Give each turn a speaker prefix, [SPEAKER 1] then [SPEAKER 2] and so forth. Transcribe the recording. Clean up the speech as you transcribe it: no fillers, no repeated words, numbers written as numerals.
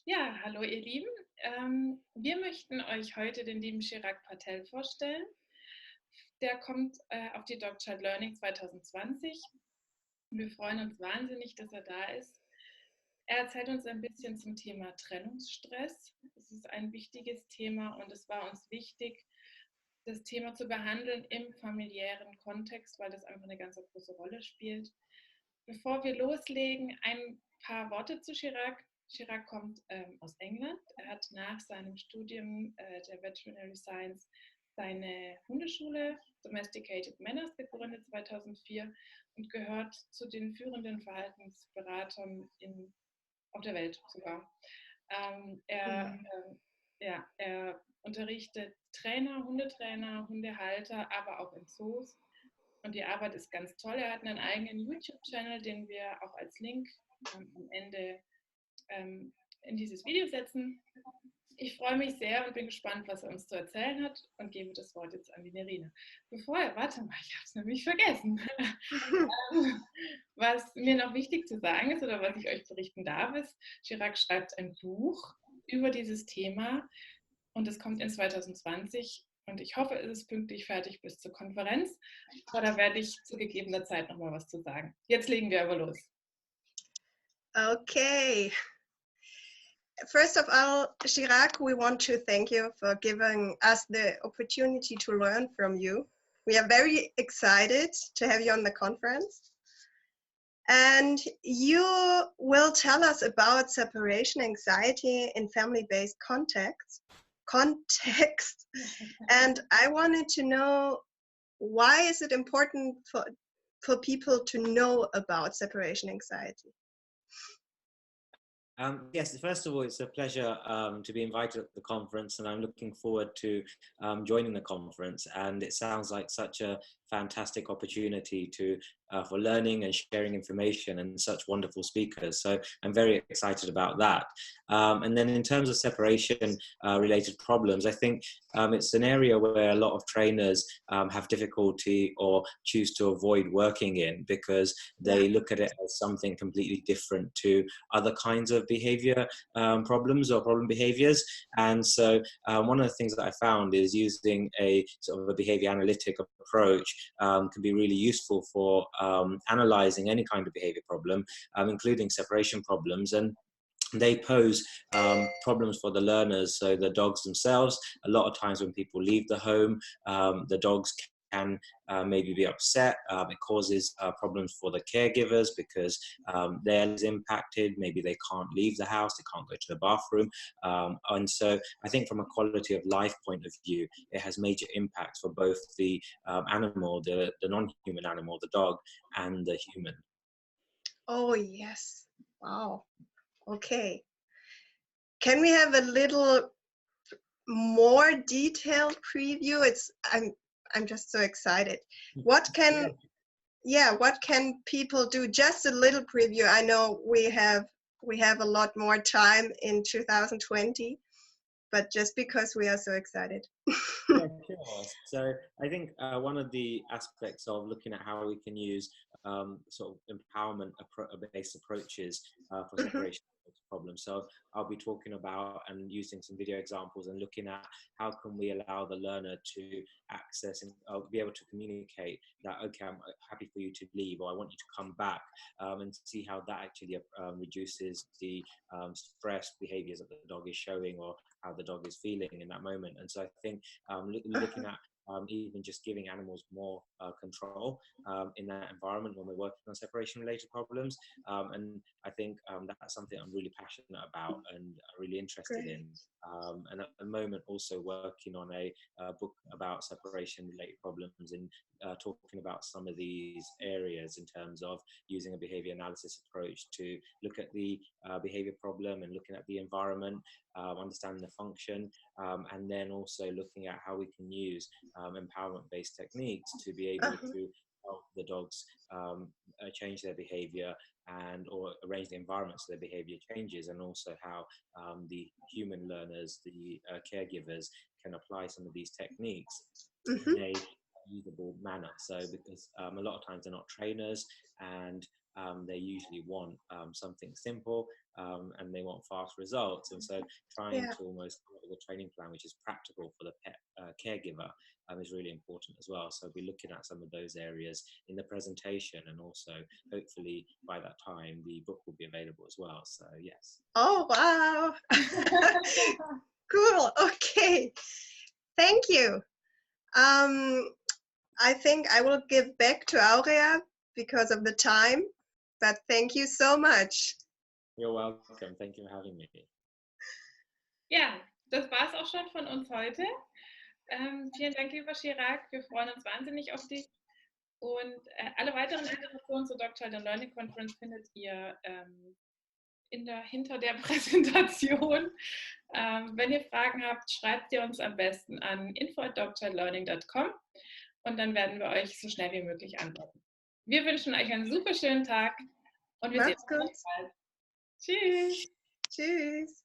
[SPEAKER 1] Ja, hallo ihr Lieben. Wir möchten euch heute den lieben Chirag Patel vorstellen. Der kommt auf die Dog Child Learning 2020. Wir freuen uns wahnsinnig, dass er da ist. Er erzählt uns ein bisschen zum Thema Trennungsstress. Es ist ein wichtiges Thema und es war uns wichtig, das Thema zu behandeln im familiären Kontext, weil das einfach eine ganz große Rolle spielt. Bevor wir loslegen, ein paar Worte zu Chirag. Chirag kommt aus England. Er hat nach seinem Studium der Veterinary Science seine Hundeschule Domesticated Manners gegründet 2004 und gehört zu den führenden Verhaltensberatern auf der Welt sogar. Er unterrichtet Trainer, Hundetrainer, Hundehalter, aber auch in Zoos. Und die Arbeit ist ganz toll. Er hat einen eigenen YouTube-Channel, den wir auch als Link am Ende in dieses Video setzen. Ich freue mich sehr und bin gespannt, was er uns zu erzählen hat und gebe das Wort jetzt an die Nerina. Warte mal, ich habe es nämlich vergessen. Was mir noch wichtig zu sagen ist oder was ich euch berichten darf, ist, Chirag schreibt ein Buch über dieses Thema und es kommt in 2020 und ich hoffe, es ist pünktlich fertig bis zur Konferenz. Aber da werde ich zu gegebener Zeit nochmal was zu sagen. Jetzt legen wir aber los.
[SPEAKER 2] Okay. First of all, Chirag, we want to thank you for giving us the opportunity to learn from you. We are very excited to have you on the conference. And you will tell us about separation anxiety in family-based context. And I wanted to know, why is it important for people to know about separation anxiety?
[SPEAKER 3] Yes, first of all, it's a pleasure to be invited at the conference, and I'm looking forward to joining the conference. And it sounds like such a fantastic opportunity for learning and sharing information, and such wonderful speakers. So I'm very excited about that. And then in terms of separation related problems, I think it's an area where a lot of trainers have difficulty or choose to avoid working in, because they look at it as something completely different to other kinds of behavior problems or problem behaviors. And so one of the things that I found is using a sort of a behavior analytic approach can be really useful for analyzing any kind of behavior problem, including separation problems. And they pose problems for the learners, so the dogs themselves. A lot of times when people leave the home, the dogs can maybe be upset. It causes problems for the caregivers because they're impacted. Maybe they can't leave the house, they can't go to the bathroom. And so I think from a quality of life point of view, it has major impacts for both the animal, the non-human animal, the dog, and the human.
[SPEAKER 2] Oh, yes. Wow. Okay. Can we have a little more detailed preview? I'm just so excited. What can people do? Just a little preview. I know we have a lot more time in 2020, but just because we are so excited.
[SPEAKER 3] Yeah, sure. So I think one of the aspects of looking at how we can use sort of empowerment-based approaches for separation problems. So I'll be talking about and using some video examples and looking at how can we allow the learner to access and be able to communicate that, okay, I'm happy for you to leave, or I want you to come back, and see how that actually reduces the stress behaviors that the dog is showing, or how the dog is feeling in that moment. And so I think looking at even just giving animals more control in that environment when we're working on separation related problems. And I think that's something I'm really passionate about and really interested in. And at the moment also working on a book about separation related problems, and talking about some of these areas in terms of using a behavior analysis approach to look at the behavior problem and looking at the environment, understanding the function, and then also looking at how we can use empowerment-based techniques to be able to help the dogs change their behavior or arrange the environment so their behavior changes, and also how the human learners, the caregivers, can apply some of these techniques in a usable manner. So because a lot of times they're not trainers, and they usually want something simple, and they want fast results. And so trying
[SPEAKER 2] Yeah.
[SPEAKER 3] to almost come up with a training plan which is practical for the pet caregiver is really important as well. So we're looking at some of those areas in the presentation, and also hopefully by that time the book will be available as well. So yes.
[SPEAKER 2] Oh, wow. Cool. Okay. Thank you. I think I will give back to Aurea because of the time, but thank you so much.
[SPEAKER 3] You're welcome. Thank you for having me.
[SPEAKER 1] Ja, das war es auch schon von uns heute. Vielen Dank, lieber Chirag. Wir freuen uns wahnsinnig auf dich. Und alle weiteren Informationen zur Dog Child and Learning Conference findet ihr hinter der Präsentation. Wenn ihr Fragen habt, schreibt ihr uns am besten an info@dogchildlearning.com und dann werden wir euch so schnell wie möglich antworten. Wir wünschen euch einen super schönen Tag und wir sehen uns bald. Tschüss.
[SPEAKER 2] Tschüss.